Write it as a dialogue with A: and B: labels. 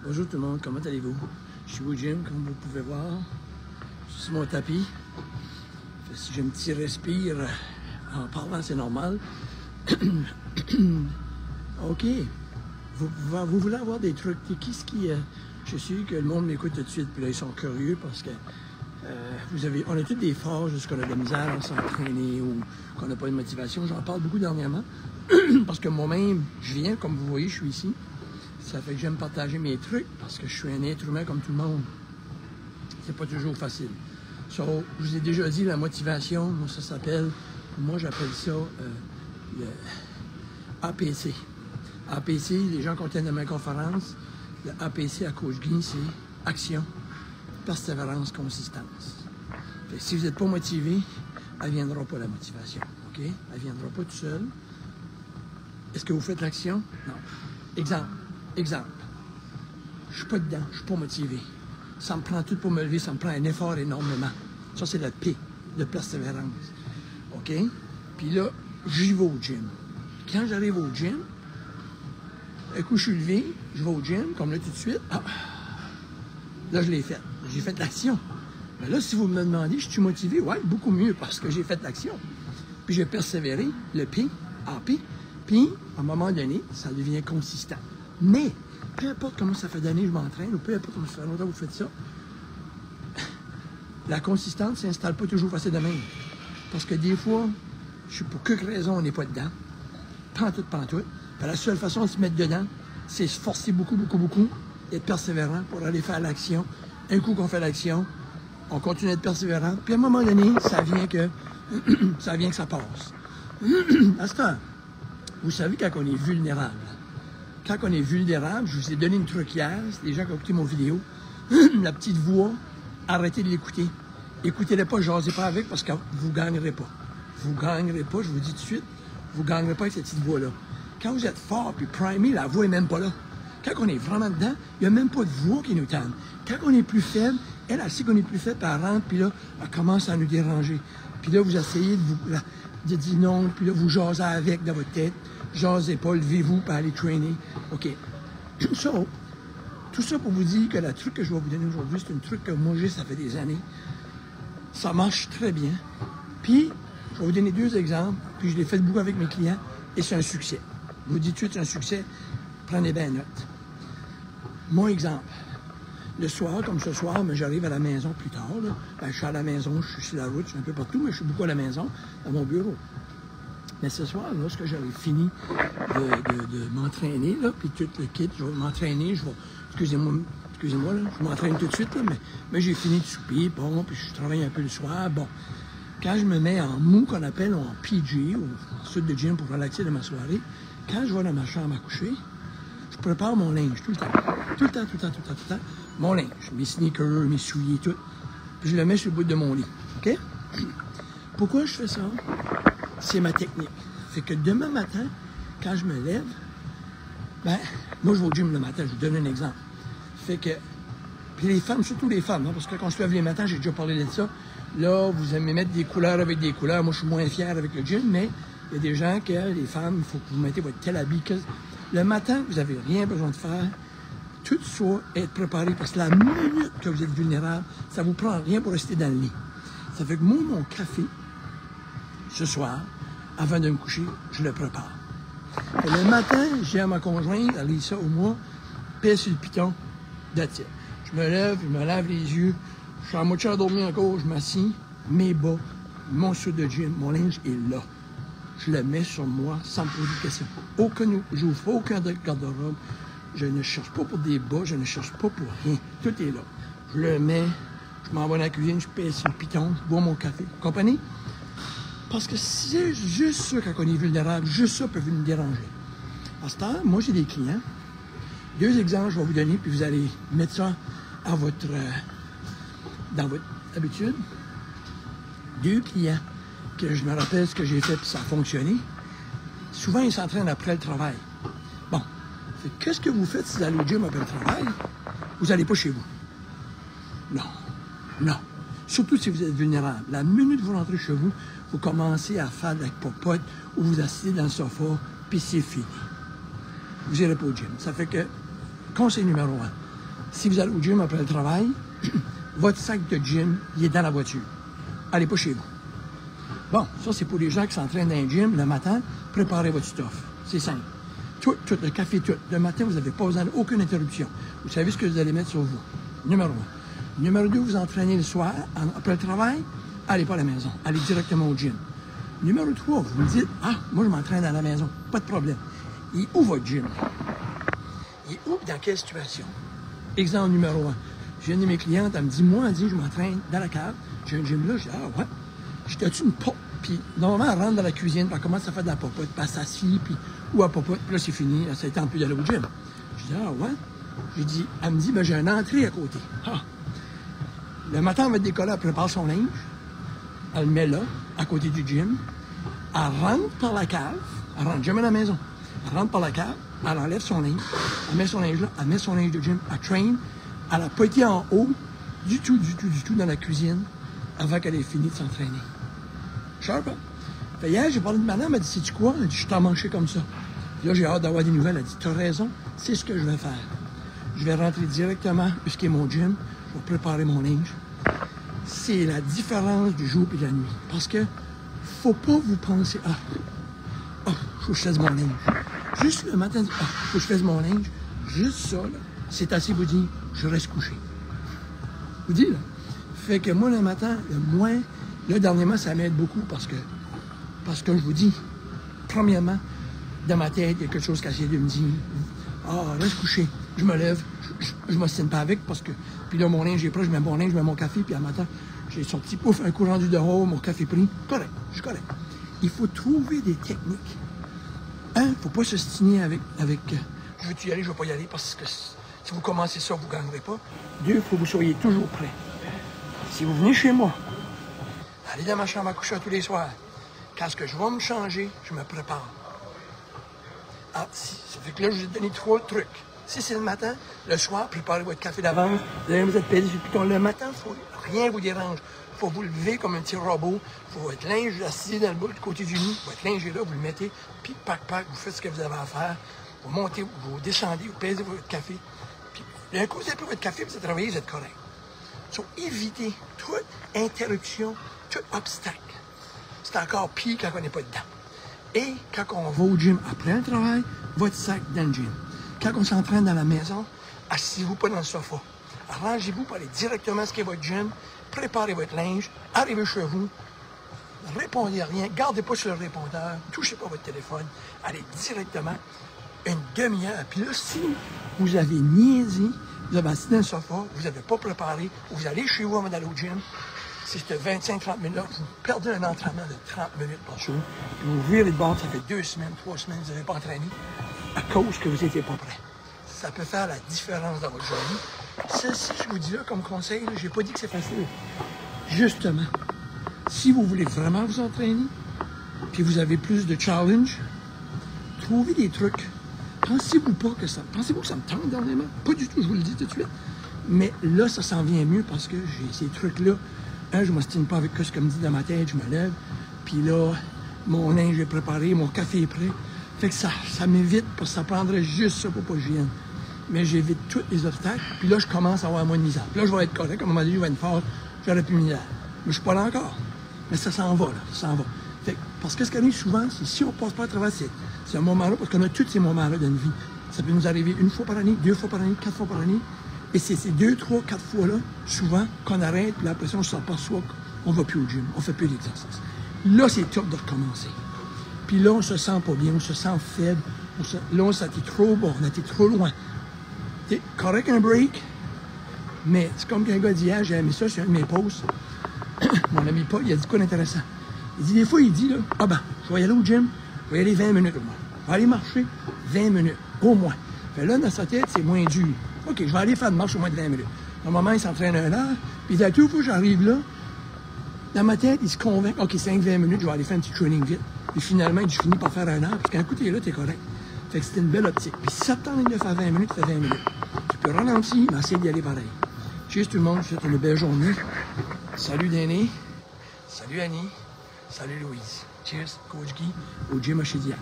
A: Bonjour tout le monde, comment allez-vous? Je suis au gym, comme vous pouvez voir. Je suis sur mon tapis. Si j'ai un petit respire en parlant, c'est normal. OK. Vous voulez avoir des trucs. Qu'est-ce qui... je sais que le monde m'écoute tout de suite, puis là, ils sont curieux parce que on a tous des phases jusqu'à la misère à s'entraîner ou qu'on n'a pas de motivation. J'en parle beaucoup dernièrement parce que moi-même, je viens, comme vous voyez, je suis ici. Ça fait que j'aime partager mes trucs parce que je suis un être humain comme tout le monde. C'est pas toujours facile. So, je vous ai déjà dit, la motivation, moi, ça s'appelle, moi j'appelle ça le APC. APC, les gens qui tiennent de ma conférence, le APC à Coach Guy, c'est action, persévérance, consistance. Fait que si vous n'êtes pas motivé, elle ne viendra pas la motivation. OK? Elle ne viendra pas tout seul. Est-ce que vous faites l'action? Non. Exemple. Je ne suis pas dedans, je ne suis pas motivé. Ça me prend tout pour me lever, ça me prend un effort énormément. Ça, c'est le P, de persévérance. OK? Puis là, j'y vais au gym. Quand j'arrive au gym, un coup, je suis levé, je vais au gym, comme là, tout de suite. Ah, là, je l'ai fait. J'ai fait l'action. Mais là, si vous me demandez, je suis motivé? Oui, beaucoup mieux, parce que j'ai fait l'action. Puis j'ai persévéré, le P, AP. Puis, à un moment donné, ça devient consistant. Mais, peu importe comment ça fait d'années que je m'entraîne, ou peu importe comment ça fait longtemps que vous faites ça, la consistance ne s'installe pas toujours facile de même. Parce que des fois, je sais pour quelle raison on n'est pas dedans. Pantoute. Puis la seule façon de se mettre dedans, c'est se forcer beaucoup, être persévérant pour aller faire l'action. Un coup qu'on fait l'action, on continue d'être persévérant. Puis à un moment donné, ça vient que ça passe. À ce temps, vous savez quand on est vulnérable. Quand on est vulnérable, je vous ai donné une truc hier, c'est les gens qui ont écouté mon vidéo, la petite voix, arrêtez de l'écouter. Écoutez-la pas, jasez pas avec parce que vous ne gagnerez pas. Vous ne gagnerez pas, je vous dis tout de suite, vous ne gagnerez pas avec cette petite voix-là. Quand vous êtes fort puis primé, la voix n'est même pas là. Quand on est vraiment dedans, il n'y a même pas de voix qui nous tente. Quand on est plus faible, elle sait qu'on est plus faible, puis elle rentre, puis là, elle commence à nous déranger. Puis là, vous essayez de dire non, puis là, vous jasez avec dans votre tête. Jasez pas, levez-vous pour aller traîner. OK. So, tout ça pour vous dire que le truc que je vais vous donner aujourd'hui, c'est un truc que moi j'ai, ça fait des années. Ça marche très bien. Puis, je vais vous donner 2 exemples, puis je l'ai fait beaucoup avec mes clients, et c'est un succès. Je vous dis tout de suite, c'est un succès, prenez bien note. Mon exemple, le soir, comme ce soir, mais j'arrive à la maison plus tard, là. Ben, je suis à la maison, je suis sur la route, je suis un peu partout, mais je suis beaucoup à la maison, à mon bureau. Mais ce soir, lorsque j'avais fini de m'entraîner, là, puis tout le kit, je vais m'entraîner, excusez-moi, là, je m'entraîne tout de suite, là, mais j'ai fini de souper, bon, puis je travaille un peu le soir, bon. Quand je me mets en mou, qu'on appelle, ou en PG, ou en suite de gym pour relaxer de ma soirée, quand je vais dans ma chambre à coucher, je prépare mon linge tout le temps. Tout le temps. Mon linge, mes sneakers, mes souliers, tout. Puis je le mets sur le bout de mon lit, OK? Pourquoi je fais ça? C'est ma technique. Fait que demain matin, quand je me lève, ben, moi je vais au gym le matin, je vous donne un exemple. Fait que, puis les femmes, surtout les femmes, hein, parce que quand je me lève les matins, j'ai déjà parlé de ça, là, vous aimez mettre des couleurs avec des couleurs, moi je suis moins fier avec le gym, mais il y a des gens que, les femmes, il faut que vous mettez votre tel habit, que le matin, vous n'avez rien besoin de faire, tout soit être préparé, parce que la minute que vous êtes vulnérable, ça ne vous prend rien pour rester dans le lit. Ça fait que moi, mon café, ce soir, avant de me coucher, je le prépare. Et le matin, j'ai à ma conjointe, Alissa ou moi, paix sur le piton, that's it. Je me lève, je me lave les yeux, je suis en moitié endormi encore, je m'assis, mes bas, mon saut de gym, mon linge est là. Je le mets sur moi sans me poser de questions. J'ouvre pas aucun garde-robe, je ne cherche pas pour des bas, je ne cherche pas pour rien. Tout est là. Je le mets, je m'en vais dans la cuisine, je pèse sur le piton, je bois mon café. Vous comprenez? Parce que c'est juste ça, quand on est vulnérable, juste ça peut nous déranger. À ce temps, moi, j'ai des clients. 2 exemples, je vais vous donner, puis vous allez mettre ça à dans votre habitude. 2 clients que je me rappelle ce que j'ai fait, puis ça a fonctionné. Souvent, ils s'entraînent après le travail. Bon, qu'est-ce que vous faites si vous allez au gym après le travail? Vous n'allez pas chez vous. Non. Surtout si vous êtes vulnérable. La minute que vous rentrez chez vous, vous commencez à faire de la popote ou vous asseyez dans le sofa, puis c'est fini. Vous n'irez pas au gym. Ça fait que, conseil numéro 1, Si vous allez au gym après le travail, votre sac de gym, il est dans la voiture. Allez pas chez vous. Bon, ça, c'est pour les gens qui s'entraînent dans un gym le matin. Préparez votre stuff. C'est simple. Tout, le café, tout. Le matin, vous n'avez pas besoin d'aucune interruption. Vous savez ce que vous allez mettre sur vous. Numéro 1. Numéro 2, vous entraînez le soir, après le travail, allez pas à la maison. Allez directement au gym. Numéro 3, vous me dites, ah, moi, je m'entraîne à la maison. Pas de problème. Il est où votre gym? Il est où? Dans quelle situation? Exemple numéro 1. J'ai une de mes clientes, elle me dit, moi, elle dit, je m'entraîne dans la cave. J'ai un gym là. Je dis, ah, ouais. J'étais-tu une pote? Puis, normalement, elle rentre dans la cuisine, puis elle commence à faire de la popote, puis elle s'assied, puis, ou à popote, puis là, c'est fini. Ça tente plus d'aller au gym. Je dis, ah, ouais. J'ai dit, elle me dit, ben, j'ai une entrée à côté. Ah. Le matin, elle va décoller, elle prépare son linge. Elle le met là, à côté du gym. Elle rentre par la cave. Elle rentre jamais à la maison. Elle rentre par la cave, elle enlève son linge. Elle met son linge là, elle met son linge de gym. Elle traîne. Elle n'a pas été en haut du tout dans la cuisine avant qu'elle ait fini de s'entraîner. Sharp, hein? Fait hier, j'ai parlé de madame, elle m'a dit, sais-tu quoi? Elle dit, je t'en manché comme ça. Puis là, j'ai hâte d'avoir des nouvelles. Elle dit, t'as raison, c'est ce que je vais faire. Je vais rentrer directement jusqu'à mon gym. Je vais préparer mon linge. C'est la différence du jour et de la nuit. Parce que faut pas vous penser, faut que je fasse mon linge. Juste le matin, faut que je fasse mon linge. Juste ça, là, c'est assez vous dire, je reste couché. Vous dites, là. Fait que moi, le matin, le moins, là, dernièrement, ça m'aide beaucoup parce que je vous dis, premièrement, dans ma tête, il y a quelque chose qui essaie de me dire, reste couché. Je me lève, je m'ostine pas avec parce que, puis là, mon linge est prêt, je mets mon linge, je mets mon café, puis à matin, j'ai sorti, pouf, un coup rendu dehors, mon café pris. Correct, je suis correct. Il faut trouver des techniques. Un, faut pas s'ostiner avec je veux-tu y aller, je veux pas y aller, parce que si vous commencez ça, vous ne gagnerez pas. Deux, il faut que vous soyez toujours prêt. Si vous venez chez moi, allez dans ma chambre à coucher tous les soirs, quand ce que je vais me changer, je me prépare. Ça fait que là, je vous ai donné 3 trucs. Si c'est le matin, le soir, préparez votre café d'avance. Vous êtes pesé sur le piton. Le matin, rien vous dérange. Il faut vous lever comme un petit robot. Il faut votre linge assis dans le bas du côté du lit. Votre linge est là, vous le mettez, puis pac, vous faites ce que vous avez à faire. Vous montez, vous descendez, vous pesez votre café. Puis, d'un coup, vous avez pris votre café, vous êtes réveillé, vous êtes correct. Donc, évitez toute interruption, tout obstacle. C'est encore pire quand on n'est pas dedans. Et quand on va au gym après le travail, votre sac dans le gym. Quand on s'entraîne dans la maison, asseyez-vous pas dans le sofa. Arrangez-vous pour aller directement à ce qu'est votre gym, préparez votre linge, arrivez chez vous, répondez à rien, gardez pas sur le répondeur, touchez pas votre téléphone, allez directement une demi-heure. Puis là, si vous avez niaisé, vous avez assis dans le sofa, vous n'avez pas préparé, vous allez chez vous avant d'aller au gym, si c'était 25-30 minutes, vous perdez un entraînement de 30 minutes par jour, puis vous virez de bord, ça fait 2 semaines, 3 semaines, vous n'avez pas entraîné, à cause que vous n'étiez pas prêt. Ça peut faire la différence dans votre journée. Ceci, je vous dis là comme conseil, je n'ai pas dit que c'est facile. Justement, si vous voulez vraiment vous entraîner, puis vous avez plus de challenge, trouvez des trucs. Pensez-vous que ça me tente dernièrement? Pas du tout, je vous le dis tout de suite. Mais là, ça s'en vient mieux parce que j'ai ces trucs-là. Je ne m'ostine pas avec ce que me dit dans ma tête, je me lève. Puis là, mon linge est préparé, mon café est prêt. Fait que ça m'évite, parce que ça prendrait juste ça pour pas que je vienne. Mais j'évite tous les obstacles, puis là, je commence à avoir moins de misère. Puis là, je vais être correct, à un moment donné, je vais être fort, j'aurai plus de misère. Mais je suis pas là encore. Mais ça s'en va, là, ça s'en va. Fait que, parce que ce qui arrive souvent, c'est si on passe pas à travers c'est un moment-là, parce qu'on a tous ces moments-là dans une vie. Ça peut nous arriver 1 fois par année, 2 fois par année, 4 fois par année. Et c'est ces 2, 3, 4 fois-là, souvent, qu'on arrête, puis l'impression, on se s'aperçoit qu'on va plus au gym, on fait plus d'exercice. Là, c'est top de recommencer. Puis là, on se sent pas bien, on se sent faible. Là, on s'est trop bas, on a été trop loin. C'est correct un break, mais c'est comme qu'un gars dit hier, j'ai aimé ça sur un de mes posts. Mon ami Paul, il a dit quoi d'intéressant? Il dit, des fois, il dit, là, je vais y aller au gym, je vais y aller 20 minutes au moins. Je vais aller marcher 20 minutes, au moins. Fait là, dans sa tête, c'est moins dur. OK, je vais aller faire une marche au moins de 20 minutes. Normalement, il s'entraîne 1 heure, puis à tout fois que j'arrive là, dans ma tête, il se convainc, OK, 5-20 minutes, je vais aller faire un petit training vite. Et finalement, je finis par faire 1 heure, parce qu'un coup, t'es là, t'es correct. Fait que c'était une belle optique. Puis si ça te tente de faire 20 minutes, fais 20 minutes. Tu peux ralentir, mais essayer d'y aller pareil. Cheers tout le monde, je vous souhaite une belle journée. Salut Déné, salut Annie, salut Louise. Cheers, Coach Guy, au gym à Chédiac.